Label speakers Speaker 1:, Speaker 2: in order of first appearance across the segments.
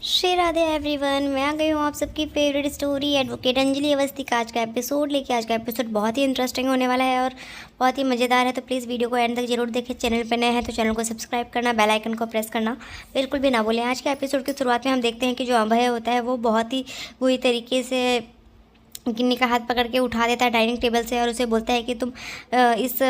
Speaker 1: Shri Radhe everyone, मैं आ गई हूँ आप सबकी favourite story advocate Anjali Awasthi का आज का एपिसोड लेके। आज का एपिसोड बहुत ही इंटरेस्टिंग होने वाला है और बहुत ही मज़ेदार है, तो प्लीज़ वीडियो को एंड तक जरूर देखें। चैनल पर नए हैं तो चैनल को सब्सक्राइब करना, बेल आइकन को प्रेस करना बिल्कुल भी ना भूलें। आज के एपिसोड की शुरुआत में हम देखते हैं कि जो अभय होता है वो बहुत ही बुरी तरीके से गिन्नी का हाथ पकड़ के उठा देता है डाइनिंग टेबल से और उसे बोलता है कि तुम इस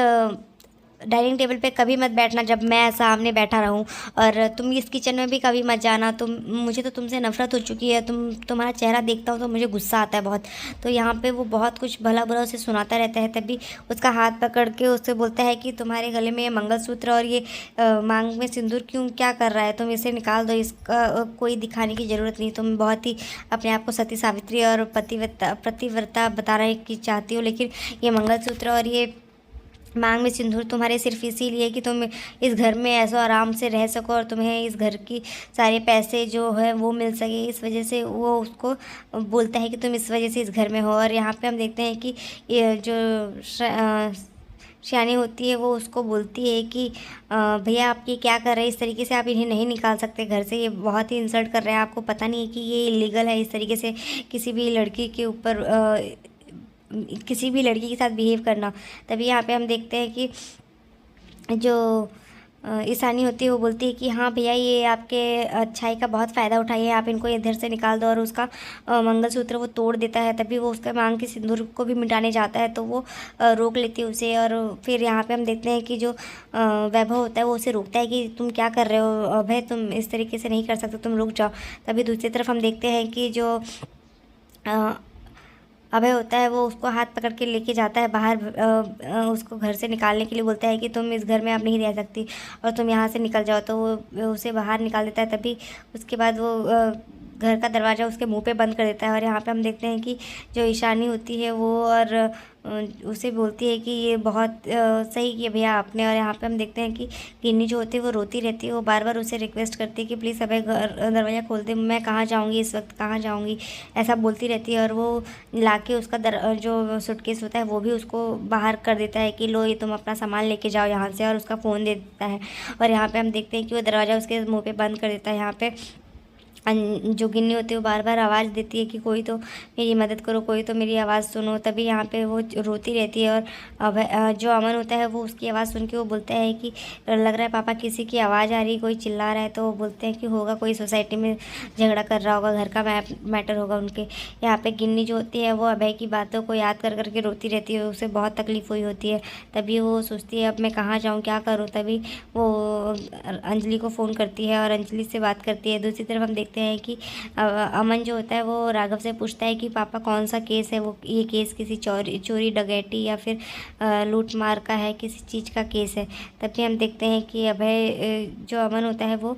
Speaker 1: डाइनिंग टेबल पे कभी मत बैठना जब मैं सामने बैठा रहूं, और तुम इस किचन में भी कभी मत जाना। मुझे तो तुमसे नफरत हो चुकी है। तुम्हारा चेहरा देखता हूँ तो मुझे गुस्सा आता है बहुत। तो यहाँ पे वो बहुत कुछ भला बुरा उसे सुनाता रहता है। तभी उसका हाथ पकड़ के उससे बोलता है कि तुम्हारे गले में ये मंगलसूत्र और ये मांग में सिंदूर क्यों, क्या कर रहा है, तुम इसे निकाल दो। इसका कोई दिखाने की ज़रूरत नहीं। तुम बहुत ही अपने आप को सती सावित्री और पतिव्रता बताना की चाहती हो, लेकिन ये मंगलसूत्र और ये मांग में सिंदूर तुम्हारे सिर्फ इसीलिए कि तुम इस घर में ऐसा आराम से रह सको और तुम्हें इस घर की सारे पैसे जो है वो मिल सके। इस वजह से वो उसको बोलता है कि तुम इस वजह से इस घर में हो। और यहाँ पे हम देखते हैं कि ये जो शियानी होती है वो उसको बोलती है कि भैया आप ये क्या कर रहे हैं, इस तरीके से आप इन्हें नहीं निकाल सकते घर से, ये बहुत ही इंसल्ट कर रहे हैं। आपको पता नहीं है कि ये इलीगल है इस तरीके से किसी भी लड़की के ऊपर किसी भी लड़की के साथ बिहेव करना। तभी यहाँ पे हम देखते हैं कि जो ईशानी होती है वो बोलती है कि हाँ भैया ये आपके अच्छाई का बहुत फ़ायदा उठाइए, आप इनको इधर से निकाल दो। और उसका मंगलसूत्र वो तोड़ देता है। तभी वो उसके मांग के सिंदूर को भी मिटाने जाता है तो वो रोक लेती है उसे। और फिर यहाँ पे हम देखते हैं कि जो वैभव होता है वो उसे रोकता है कि तुम क्या कर रहे हो अभय, तुम इस तरीके से नहीं कर सकते, तुम रुक जाओ। तभी दूसरी तरफ हम देखते हैं कि जो अभय होता है वो उसको हाथ पकड़ के लेके जाता है बाहर, उसको घर से निकालने के लिए बोलता है कि तुम इस घर में अब नहीं रह सकती और तुम यहाँ से निकल जाओ। तो वो उसे बाहर निकाल देता है। तभी उसके बाद वो घर का दरवाज़ा उसके मुंह पे बंद कर देता है। और यहाँ पे हम देखते हैं कि जो ईशानी होती है वो और उसे बोलती है कि ये बहुत सही किया भैया आपने। और यहाँ पे हम देखते हैं कि गिन्नी जो होती है वो रोती रहती है। वो बार बार उसे रिक्वेस्ट करती है कि प्लीज़ अबे दरवाज़ा खोल दे, मैं कहाँ जाऊँगी इस वक्त, कहाँ जाऊँगी, ऐसा बोलती रहती है। और वो लाके उसका जो सूटकेस होता है वो भी उसको बाहर कर देता है कि लो ये तुम अपना सामान लेके जाओ यहाँ से, और उसका फ़ोन दे देता है। और यहाँ पे हम देखते हैं कि वो दरवाज़ा उसके मुँह पे बंद कर देता है। यहाँ पे जो गिन्नी होती है वो बार बार आवाज़ देती है कि कोई तो मेरी मदद करो, कोई तो मेरी आवाज़ सुनो। तभी यहाँ पे वो रोती रहती है। और अब जो अमन होता है वो उसकी आवाज़ सुन के वो बोलता है कि लग रहा है पापा किसी की आवाज़ आ रही, कोई चिल्ला रहा है। तो वो बोलते हैं कि होगा कोई सोसाइटी में झगड़ा कर रहा होगा, घर का मैटर होगा उनके। यहाँ पे गिन्नी जो होती है वो अभय की बातों को याद कर करके रोती रहती है, उसे बहुत तकलीफ़ हुई होती है। तभी वो सोचती है अब मैं कहाँ जाऊँ, क्या करूँ। तभी वो अंजलि को फ़ोन करती है और अंजलि से बात करती है। दूसरी तरफ हम देखते हैं कि अमन जो होता है वो राघव से पूछता है कि पापा कौन सा केस है, वो ये केस किसी चोरी डकैती या फिर लूट मार का है, किसी चीज़ का केस है। तभी हम देखते हैं कि अभय जो अमन होता है वो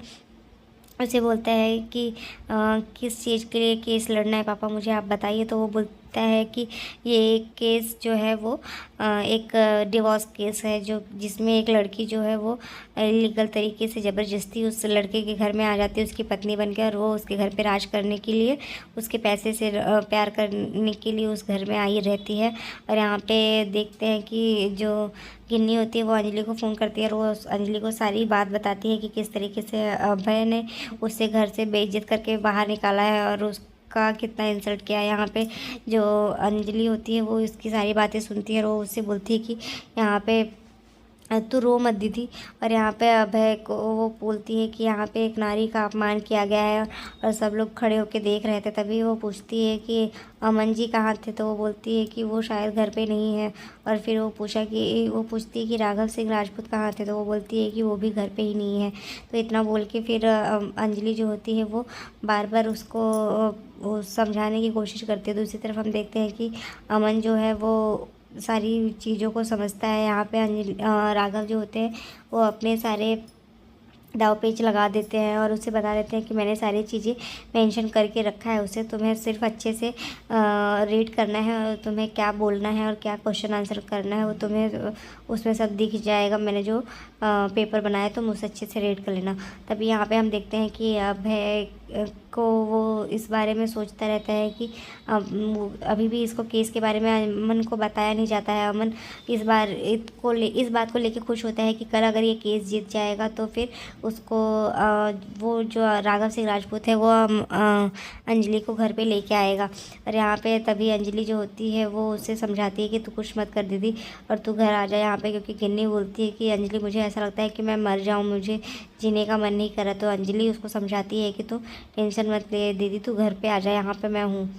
Speaker 1: उसे बोलता है कि किस चीज़ के लिए केस लड़ना है पापा, मुझे आप बताइए। तो वो बोलता है कि ये केस जो है वो एक डिवोर्स केस है, जो जिसमें एक लड़की जो है वो इलीगल तरीके से ज़बरदस्ती उस लड़के के घर में आ जाती है उसकी पत्नी बनकर, और वो उसके घर पे राज करने के लिए, उसके पैसे से प्यार करने के लिए उस घर में आई रहती है। और यहाँ पे देखते हैं कि जो गिन्नी होती है वो अंजलि को फ़ोन करती है और वो अंजलि को सारी बात बताती है कि किस तरीके से अभय ने उससे घर से बेइज्जत करके बाहर निकाला है और उसका कितना इंसल्ट किया है। यहाँ पे जो अंजलि होती है वो इसकी सारी बातें सुनती है और वो उससे बोलती है कि यहाँ पे तू रो मत दीदी। और यहाँ पे अभय को वो बोलती है कि यहाँ पे एक नारी का अपमान किया गया है और सब लोग खड़े होकर देख रहे थे। तभी वो पूछती है कि अमन जी कहाँ थे। तो वो बोलती है कि वो शायद घर पे नहीं है। और फिर वो पूछती है कि राघव सिंह राजपूत कहाँ थे। तो वो बोलती है कि वो भी घर पे ही नहीं है। तो इतना बोल के फिर अंजलि जो होती है वो बार बार उसको वो समझाने की कोशिश करती है। दूसरी तरफ हम देखते हैं कि अमन जो है वो सारी चीज़ों को समझता है। यहाँ पे राघव जो होते हैं वो अपने सारे दाव पेच लगा देते हैं और उसे बता देते हैं कि मैंने सारी चीज़ें मेंशन करके रखा है उसे, तुम्हें सिर्फ अच्छे से रीड करना है और तुम्हें क्या बोलना है और क्या क्वेश्चन आंसर करना है वो तुम्हें उसमें सब दिख जाएगा। मैंने जो पेपर बनाया तुम उसे अच्छे से रीड कर लेना। तभी यहाँ पे हम देखते हैं कि अभय को वो इस बारे में सोचता रहता है कि अभी भी इसको केस के बारे में अमन को बताया नहीं जाता है। अमन इस बात को लेके खुश होता है कि कल अगर ये केस जीत जाएगा तो फिर उसको वो जो राघव सिंह राजपूत है वो अंजलि को घर पे लेके आएगा। और यहाँ पे तभी अंजलि जो होती है वो उसे समझाती है कि तू कुछ मत कर दीदी और तू घर आ जा यहाँ पे, क्योंकि गिन्नी बोलती है कि अंजलि मुझे ऐसा लगता है कि मैं मर जाऊँ, मुझे जीने का मन नहीं कर रहा। तो अंजलि उसको समझाती है कि तू टेंशन मत ले दीदी, तू घर पे आ जा, यहाँ पे मैं हूँ।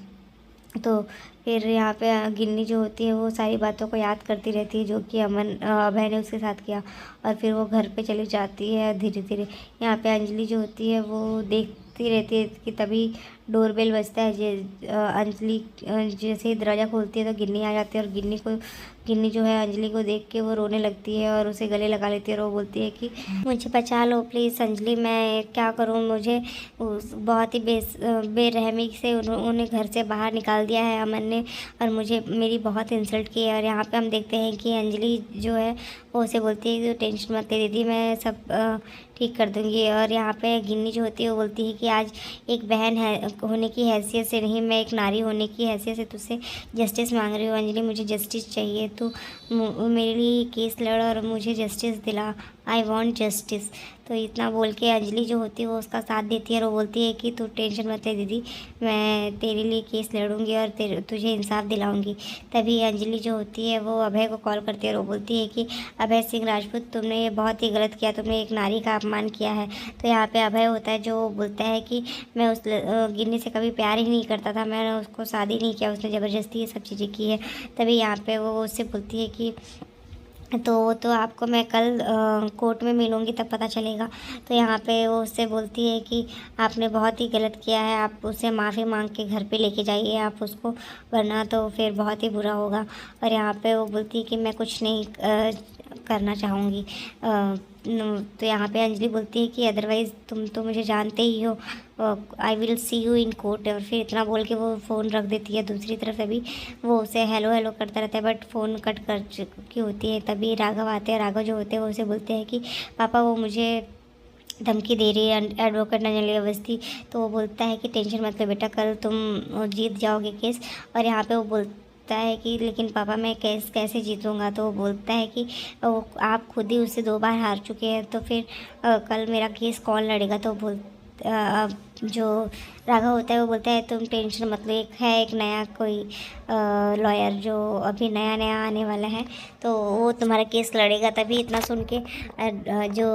Speaker 1: तो फिर यहाँ पे गिन्नी जो होती है वो सारी बातों को याद करती रहती है जो कि अभय ने उसके साथ किया, और फिर वो घर पे चली जाती है धीरे धीरे। यहाँ पे अंजलि जो होती है वो देखती रहती है कि तभी डोरबेल बजता है। अंजलि जैसे ही दरवाज़ा खोलती है तो गिन्नी आ जाती है, और गिन्नी जो है अंजलि को देख के वो रोने लगती है और उसे गले लगा लेती है, और वो बोलती है कि मुझे बचा लो प्लीज़ अंजलि, मैं क्या करूँ, मुझे बहुत ही बेरहमी से उन्हें घर से बाहर निकाल दिया है अमन ने, और मेरी बहुत इंसल्ट की है। और यहाँ पे हम देखते हैं कि अंजलि जो है वो उसे बोलती है कि टेंशन मत ले दीदी, मैं सब ठीक कर दूँगी। और यहाँ पे गिन्नी जो होती है वो बोलती है कि आज एक बहन है होने की हैसियत से नहीं, मैं एक नारी होने की हैसियत से तुझसे जस्टिस मांग रही हूँ अंजलि, मुझे जस्टिस चाहिए, तू मेरे लिए केस लड़ और मुझे जस्टिस दिला, आई वॉन्ट जस्टिस। तो इतना बोल के अंजलि जो होती है वो उसका साथ देती है और वो बोलती है कि तू टेंशन मत ले दीदी, मैं तेरे लिए केस लड़ूंगी और तुझे इंसाफ दिलाऊंगी। तभी अंजलि जो होती है वो अभय को कॉल करती है और वो बोलती है कि अभय सिंह राजपूत, तुमने ये बहुत ही गलत किया, तुमने एक नारी का अपमान किया है। तो यहाँ पे अभय होता है जो बोलता है कि मैं उस गिन्नी से कभी प्यार ही नहीं करता था, मैंने उसको शादी नहीं किया, उसने ज़बरदस्ती ये सब चीज़ें की है। तभी यहाँ पे वो उससे बोलती है कि तो आपको मैं कल कोर्ट में मिलूँगी तब पता चलेगा। तो यहाँ पे वो उससे बोलती है कि आपने बहुत ही गलत किया है, आप उससे माफ़ी मांग के घर पे लेके जाइए आप उसको, वरना तो फिर बहुत ही बुरा होगा। और यहाँ पे वो बोलती है कि मैं कुछ नहीं करना चाहूँगी। तो यहाँ पे अंजलि बोलती है कि अदरवाइज़ तुम तो मुझे जानते ही हो, I will see you in court. और फिर इतना बोल के वो फ़ोन रख देती है। दूसरी तरफ तभी वो उसे हेलो हेलो करता रहता है बट फ़ोन कट कर चुकी होती है। तभी राघव आते हैं। राघव जो होते हैं वो उसे बोलते हैं कि पापा वो मुझे धमकी दे रही है एडवोकेट नंजली अवस्थी। तो वो बोलता है कि टेंशन मत लो बेटा, कल तुम जीत जाओगे केस। और यहाँ पे वो बोलता है कि लेकिन पापा मैं केस कैसे जीतूँगा। तो वो बोलता है कि आप खुद ही उससे 2 बार हार चुके हैं, तो फिर कल मेरा केस कौन लड़ेगा। तो जो राघव होता है वो बोलता है तुम टेंशन मत लो, एक नया कोई लॉयर जो अभी नया नया आने वाला है, तो वो तुम्हारा केस लड़ेगा। तभी इतना सुन के जो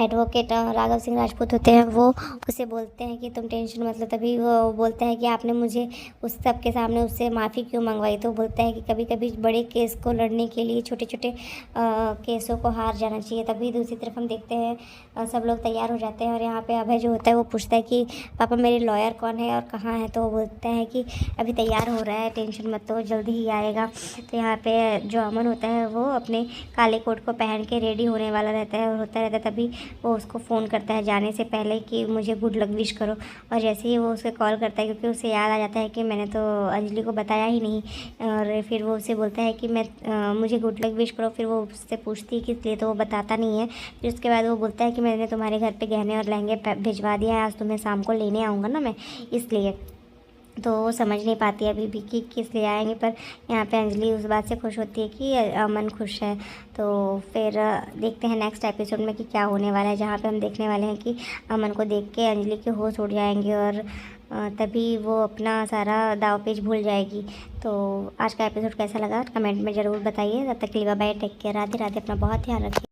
Speaker 1: एडवोकेट राघव सिंह राजपूत होते हैं वो उसे बोलते हैं कि तुम टेंशन मत लो। तभी वो बोलता है कि आपने मुझे उस सब के सामने उससे माफ़ी क्यों मंगवाई। तो बोलता है कि कभी कभी बड़े केस को लड़ने के लिए छोटे छोटे केसों को हार जाना चाहिए। तभी दूसरी तरफ हम देखते हैं सब लोग तैयार हो जाते हैं और यहाँ पे अभय जो होता है वो पूछता है कि पापा मेरे लॉयर कौन है और कहाँ है। तो वो बोलता है कि अभी तैयार हो रहा है, टेंशन मत लो, जल्दी ही आएगा। तो यहाँ पे जो अमन होता है वो अपने काले कोट को पहन के रेडी होने वाला रहता है और होता रहता है। तभी वो उसको फ़ोन करता है जाने से पहले कि मुझे गुड लक विश करो। और जैसे ही वो उसे कॉल करता है, क्योंकि उसे याद आ जाता है कि मैंने तो अंजलि को बताया ही नहीं, और फिर वो उसे बोलता है कि मुझे गुड लक विश करो। फिर वो उससे पूछती है कि इसलिए, तो वो बताता नहीं है। फिर उसके बाद वो बोलता है कि मैंने तुम्हारे घर पे गहने और लहंगे भिजवा दिया है, आज तुम्हें शाम को लेने आऊँगा ना मैं, इसलिए। तो वो समझ नहीं पाती अभी भी कि किस लिए आएंगे, पर यहाँ पे अंजलि उस बात से खुश होती है कि अमन खुश है। तो फिर देखते हैं नेक्स्ट एपिसोड में कि क्या होने वाला है, जहाँ पे हम देखने वाले हैं कि अमन को देख के अंजलि के होश उड़ जाएंगे और तभी वो अपना सारा दाव पेच भूल जाएगी। तो आज का एपिसोड कैसा लगा कमेंट में ज़रूर बताइए। तब तक के लिए bye, take care, Radhe Radhe, अपना बहुत ध्यान रखिए।